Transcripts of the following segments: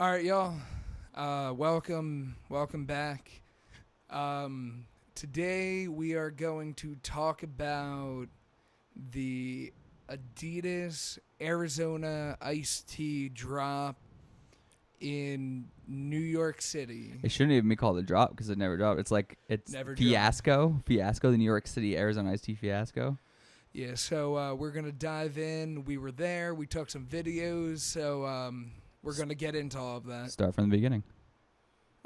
All right, y'all. Welcome back. Today we are going to talk about the Adidas Arizona iced tea drop in New York City. It shouldn't even be called a drop because it never dropped. It's Never fiasco, the New York City Arizona iced tea fiasco. Yeah, so we're gonna dive in. We were there. We took some videos. So we're gonna get into all of that. Start from the beginning.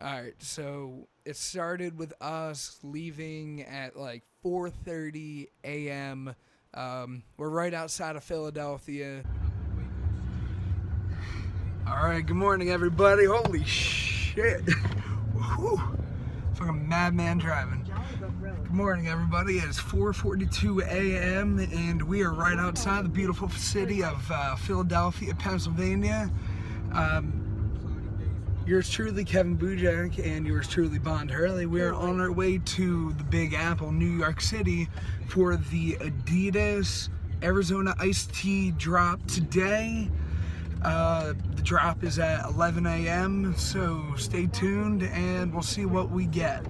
All right, so it started with us leaving at like 4:30 a.m. We're right outside of Philadelphia. All right, good morning, everybody. Holy shit. Whew. Fucking madman driving. Good morning, everybody. It is 4:42 a.m., and we are right outside the beautiful city of Philadelphia, Pennsylvania. Yours truly, Kevin Bujak, and yours truly, Bond Hurley. We are on our way to the Big Apple, New York City, for the Adidas Arizona iced tea drop today. The drop is at 11 a.m., so stay tuned, and we'll see what we get.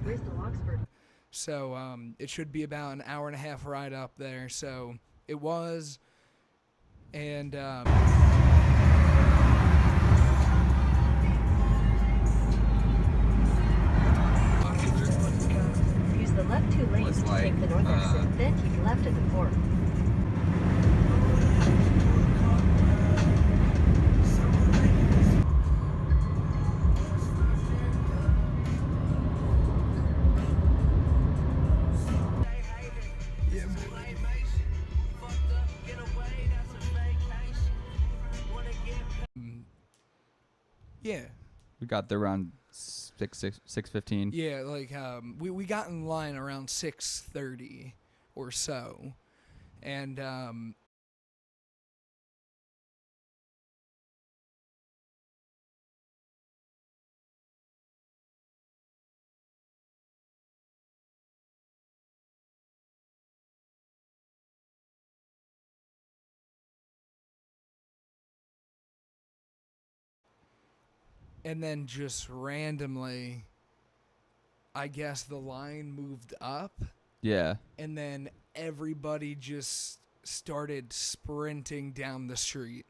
So it should be about an hour and a half ride up there. So it was, and use the left two lanes to take the north exit, then keep left at the port. yeah. We got there around 6:15. Yeah, like we got in line around 6:30 or so, and then just randomly, I guess the line moved up. Yeah. And then everybody just started sprinting down the street.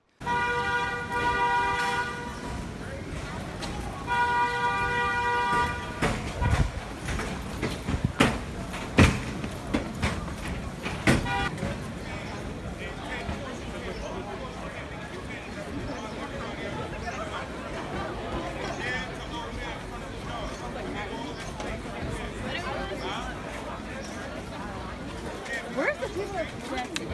Where's the people that projected?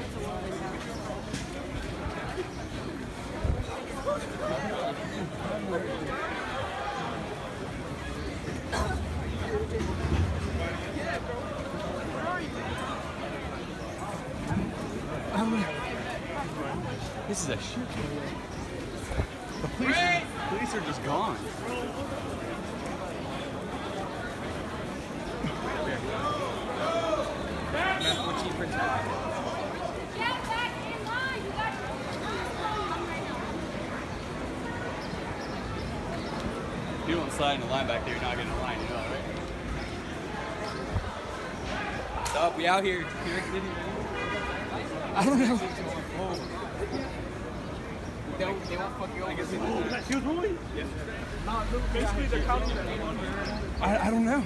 This is a shit. The police are just gone. If you don't slide in the line back there, you're not getting a line, you know, right? What's up? We out here. I don't know. They won't fuck you over. Oh, that's you, Roy? Yes. Basically, they're counting the name on here. I don't know. I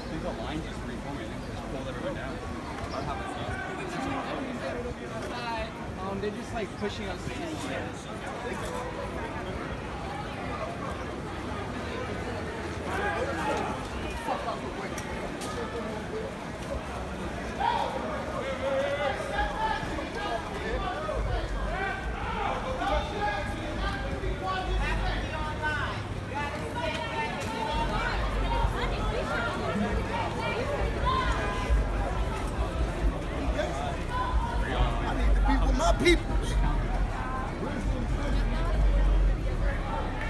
think the line just reforming. Just pulled everyone down. They're just like pushing us in.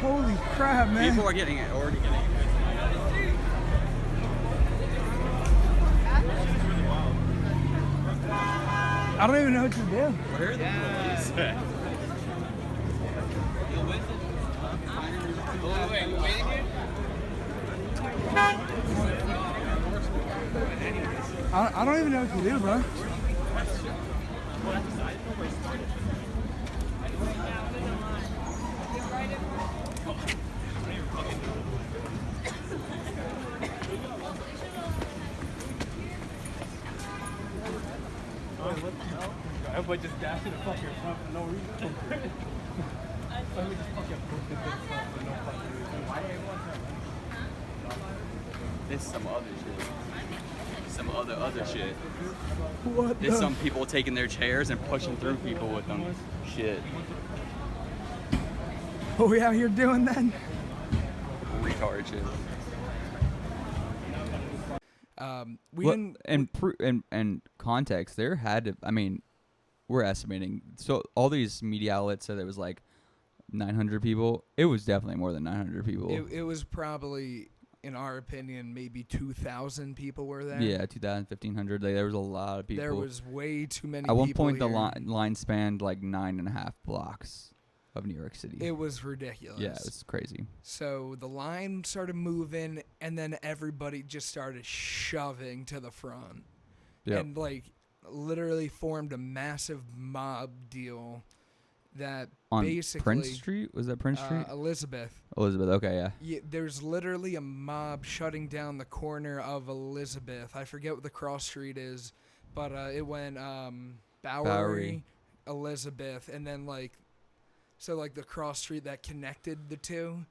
Holy crap, man. People are already getting it. I don't even know what to do. Where are the police at? I don't even know what to do, bro. Everybody just dashing the fucking front for no reason. Everybody just fucking pushing the front for no fucking reason. Why everyone? This is some other shit. Some other shit. What There's the? some people taking their chairs and pushing through people with them. Shit. What we out here doing then? Retard shit. We Well, didn't. and context, there had to. I mean, we're estimating. So all these media outlets said it was like 900 people. It was definitely more than 900 people. It was probably, in our opinion, maybe 2,000 people were there. Yeah, 2,000, 1,500. There was a lot of people. There was way too many. At one people point, the here. line spanned like 9.5 blocks of New York City. It was ridiculous. Yeah, it was crazy. So the line started moving, and then everybody just started shoving to the front, Yep. and like literally formed a massive mob deal that On basically Prince Street? Was that Prince Street? Elizabeth. Elizabeth, okay, yeah. Yeah, there's literally a mob shutting down the corner of Elizabeth. I forget what the cross street is, but it went Bowery, Elizabeth, and then like the cross street that connected the two.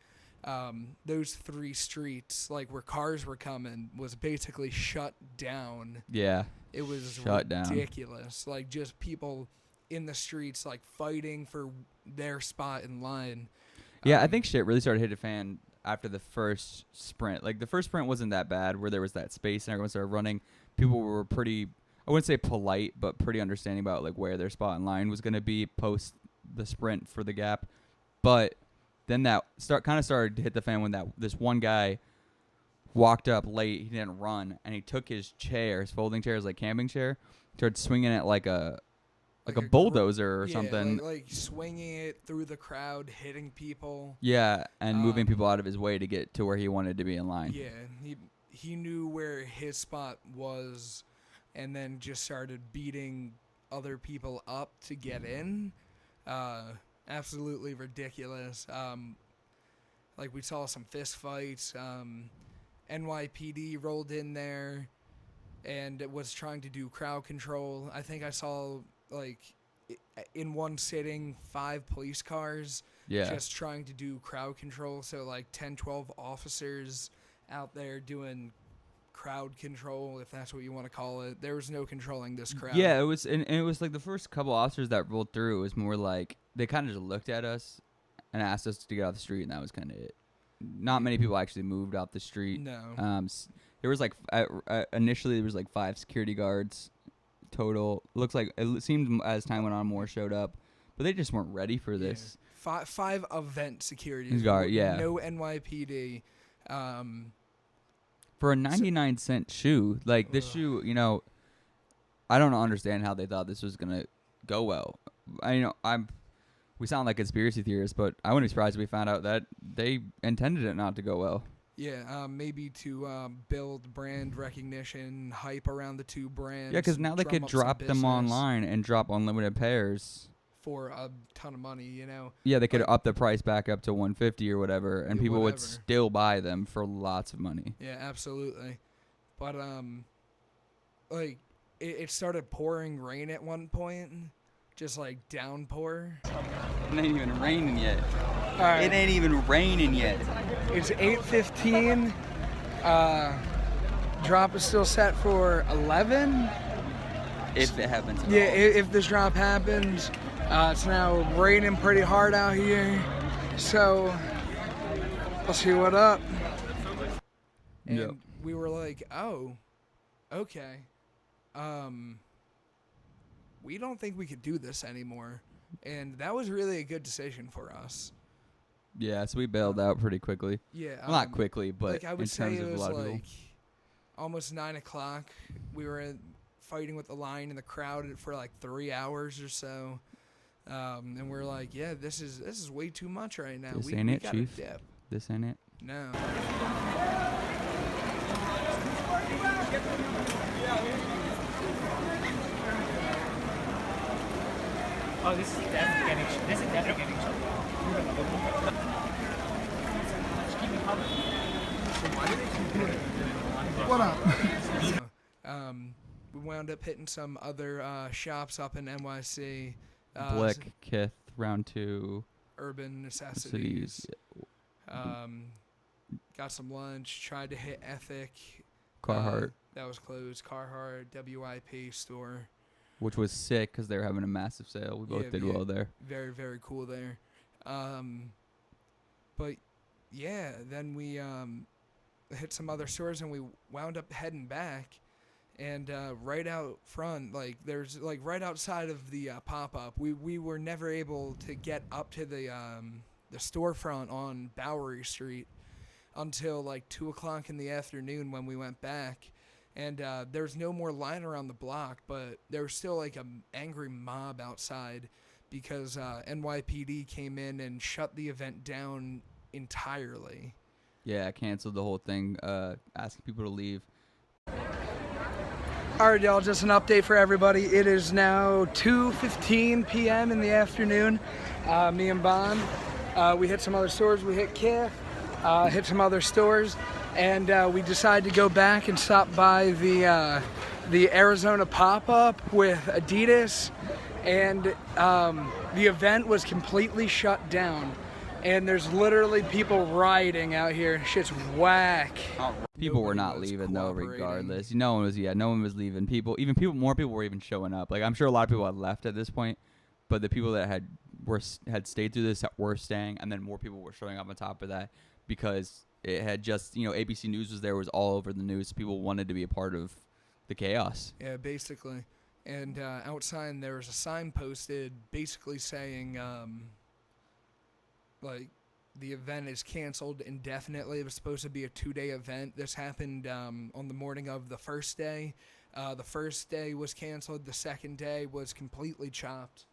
Those three streets, like where cars were coming, was basically shut down. Yeah. It was Shut down. ridiculous. Like just people in the streets, like fighting for their spot in line. Yeah, I think shit really started to hit a fan after the first sprint. Like, the first sprint wasn't that bad, where there was that space and everyone started running. People were pretty, I wouldn't say polite, but pretty understanding about, like, where their spot in line was going to be post the sprint for the gap. But then that kind of started to hit the fan when this one guy walked up late. He didn't run, and he took his chair, his folding chair, his, like, camping chair, started swinging it like a bulldozer or something. Like swinging it through the crowd, hitting people. Yeah, and moving people out of his way to get to where he wanted to be in line. Yeah, he knew where his spot was, and then just started beating other people up to get in. Absolutely ridiculous. Like we saw some fist fights. NYPD rolled in there, and it was trying to do crowd control. I think I saw, like, in one sitting, 5 police cars just trying to do crowd control. So, like, 10, 12 officers out there doing crowd control, if that's what you want to call it. There was no controlling this crowd. Yeah, it was, and it was like the first couple officers that rolled through, it was more like they kind of just looked at us and asked us to get off the street, and that was kind of it. Not many people actually moved off the street. No. There was like initially there was like 5 security guards total. Looks like it seemed as time went on more showed up, but they just weren't ready for this. Yeah. Five event security guard, yeah. No NYPD. For a 99-cent shoe, like this shoe, you know, I don't understand how they thought this was gonna go well. We sound like conspiracy theorists, but I wouldn't be surprised if we found out that they intended it not to go well. Yeah, maybe to build brand recognition, hype around the two brands. Yeah, because now they could drop them online and drop unlimited pairs for a ton of money, you know. Yeah, they could up the price back up to $150 or whatever, and people would whatever. still buy them for lots of money. Yeah, absolutely. But like it started pouring rain at one point, just like downpour. It ain't even raining yet. All right. It ain't even raining yet. It's 8:15. Drop is still set for 11. If it happens. Yeah, if this drop happens. It's now raining pretty hard out here, so we'll see what up. And Yep. we were like, oh, okay. We don't think we could do this anymore. And that was really a good decision for us. Yeah, so we bailed out pretty quickly. Yeah. Well, not quickly, but like I would in say terms it of a was lot of people. like almost 9 o'clock. We were fighting with the line in the crowd for like 3 hours or so. And we're like, yeah, this is way too much right now. This We ain't it, gotta Chief. dip. This ain't it. No. Oh, this is definitely getting choked. What up? We wound up hitting some other shops up in NYC. Blick, Kith, round 2. Urban necessities. Cities. Got some lunch. Tried to hit Ethic. Carhartt. That was closed. Carhartt, WIP store. Which was sick because they were having a massive sale. We both did well there. Very, very cool there. But yeah, then we hit some other stores and we wound up heading back. And right out front, there's right outside of the pop-up, we were never able to get up to the storefront on Bowery Street until 2 o'clock in the afternoon when we went back. And there was no more line around the block, but there was still an angry mob outside because NYPD came in and shut the event down entirely. Yeah, canceled the whole thing, asking people to leave. All right, y'all, just an update for everybody. It is now 2:15 p.m. in the afternoon. Me and Bond, we hit some other stores. We hit Kith, hit some other stores, and we decided to go back and stop by the Arizona pop-up with Adidas, and the event was completely shut down. And there's literally people rioting out here. Shit's whack. People were not leaving though, regardless. No one was leaving. More people were even showing up. I'm sure a lot of people had left at this point, but the people that had stayed through this were staying, and then more people were showing up on top of that because it had just, ABC News was there, was all over the news. People wanted to be a part of the chaos. Yeah, basically. And outside there was a sign posted basically saying, the event is canceled indefinitely. It was supposed to be a 2-day event. This happened on the morning of the first day. The first day was canceled. The second day was completely chopped.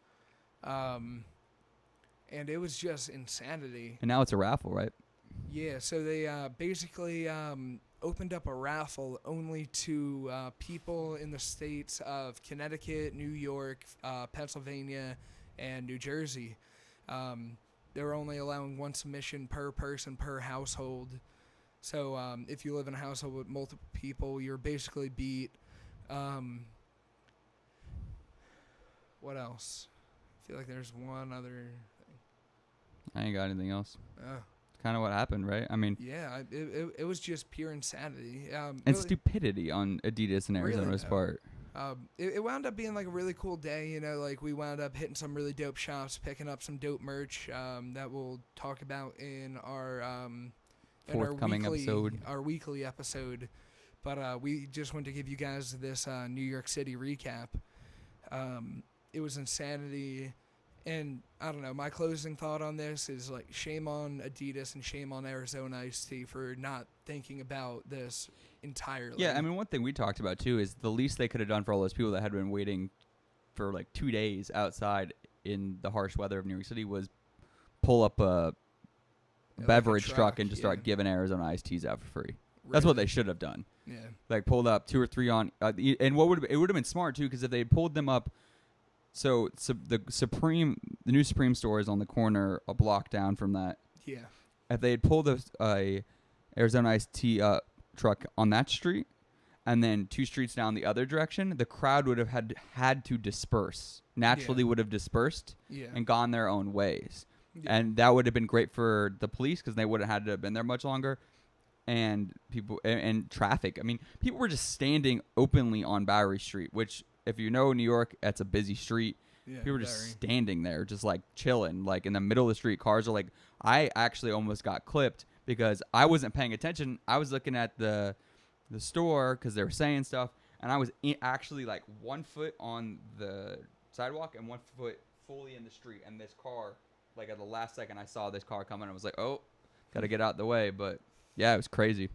And it was just insanity. And now it's a raffle, right? Yeah, so they basically opened up a raffle only to people in the states of Connecticut, New York, Pennsylvania, and New Jersey. They were only allowing one submission per person per household. So if you live in a household with multiple people, you're basically beat. What else? I feel like there's one other thing. I ain't got anything else. Oh. It's kind of what happened, right? I mean, yeah, it was just pure insanity. And really, stupidity on Adidas and Arizona's part. It wound up being a really cool day, we wound up hitting some really dope shops, picking up some dope merch that we'll talk about in our forthcoming episode. Our weekly episode. But we just wanted to give you guys this New York City recap. It was insanity, and I don't know, my closing thought on this is shame on Adidas and shame on Arizona Iced Tea for not thinking about this entirely. Yeah, I mean, one thing we talked about too is the least they could have done for all those people that had been waiting for 2 days outside in the harsh weather of New York City was pull up a beverage truck and just start giving Arizona iced teas out for free. That's what they should have done. Yeah. Pulled up 2 or 3 on, and it would have been smart too, because if they had pulled them up, the new Supreme store is on the corner, a block down from that. Yeah. If they had pulled a Arizona iced tea truck on that street, and then 2 streets down the other direction, the crowd would have had to disperse. Naturally, would have dispersed and gone their own ways, and that would have been great for the police because they wouldn't have had to have been there much longer, and people and traffic. I mean, people were just standing openly on Bowery Street, which, if you know New York, that's a busy street. Yeah, people were just standing there, just chilling, in the middle of the street. Cars are I actually almost got clipped because I wasn't paying attention. I was looking at the store because they were saying stuff, and I was actually 1 foot on the sidewalk and 1 foot fully in the street. And this car, at the last second, I saw this car coming. I was oh, gotta get out the way. But yeah, it was crazy.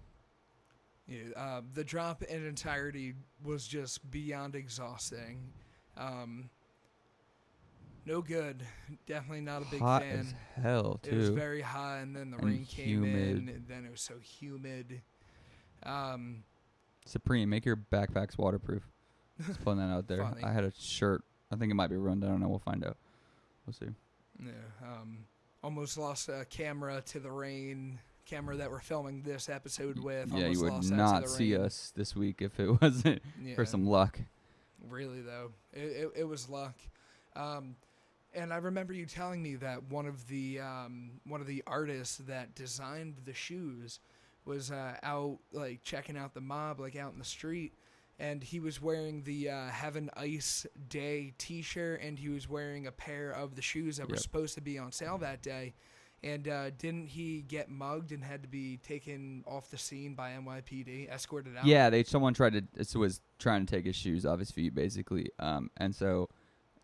Yeah, the drop in entirety was just beyond exhausting. No good. Definitely not a big Hot fan. as hell It was too. very hot, and then the And rain came in, humid. and then it was so humid. Supreme, make your backpacks waterproof. Just putting that out there. Funny. I had a shirt. I think it might be ruined. I don't know. We'll find out. We'll see. Yeah. Almost lost a camera to the rain. Camera that we're filming this episode with. Yeah, Almost you would lost that not to the see rain. us this week if it wasn't Yeah. for some luck. Really though, it was luck. And I remember you telling me that one of the artists that designed the shoes was out like checking out the mob, like out in the street, and he was wearing the Have an Ice Day T-shirt, and he was wearing a pair of the shoes that were Yep. supposed to be on sale that day. And didn't he get mugged and had to be taken off the scene by NYPD, escorted out? Yeah, someone was trying to take his shoes off his feet basically, and so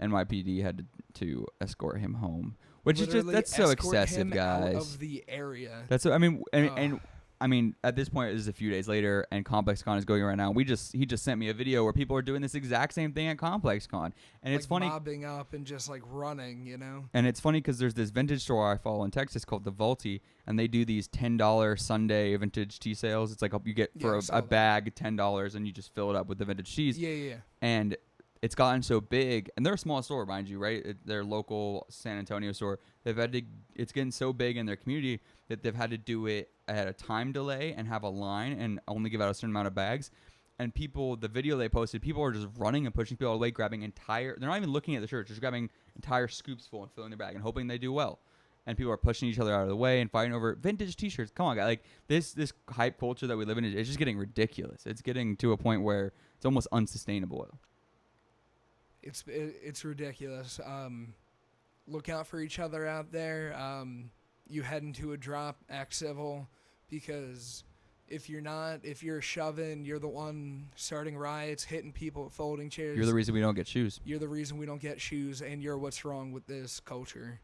NYPD had to escort him home, which is Literally that's so escort excessive, him out guys. of the area. That's I mean, and, Ugh. and I mean, at this point, this is a few days later, and ComplexCon is going right now. He just sent me a video where people are doing this exact same thing at ComplexCon, and it's like funny. mobbing up and just like running, you know. And it's funny because there's this vintage store I follow in Texas called the Vulti, and they do these $10 Sunday vintage tea sales. It's like you get Yeah, I for saw a that. bag $10, and you just fill it up with the vintage teas. Yeah. And it's gotten so big, and they're a small store, mind you, right? They're a local San Antonio store. It's getting so big in their community that they've had to do it at a time delay and have a line and only give out a certain amount of bags. And the video they posted, people are just running and pushing people away, grabbing they're not even looking at the shirts, just grabbing entire scoops full and filling their bag and hoping they do well. And people are pushing each other out of the way and fighting over vintage T-shirts. Come on, guys! Like this hype culture that we live in is just getting ridiculous. It's getting to a point where it's almost unsustainable. It's ridiculous. Look out for each other out there. You head into a drop, act civil, because if you're shoving, you're the one starting riots, hitting people with folding chairs. You're the reason we don't get shoes. You're the reason we don't get shoes, and you're what's wrong with this culture.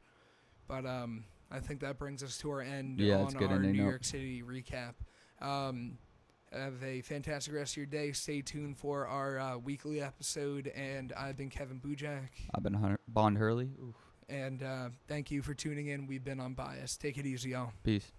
But I think that brings us to our end It's on good our ending New note. York City recap. Have a fantastic rest of your day. Stay tuned for our weekly episode. And I've been Kevin Bujak. I've been Bond Hurley. Oof. And thank you for tuning in. We've been Unbiased. Take it easy, y'all. Peace.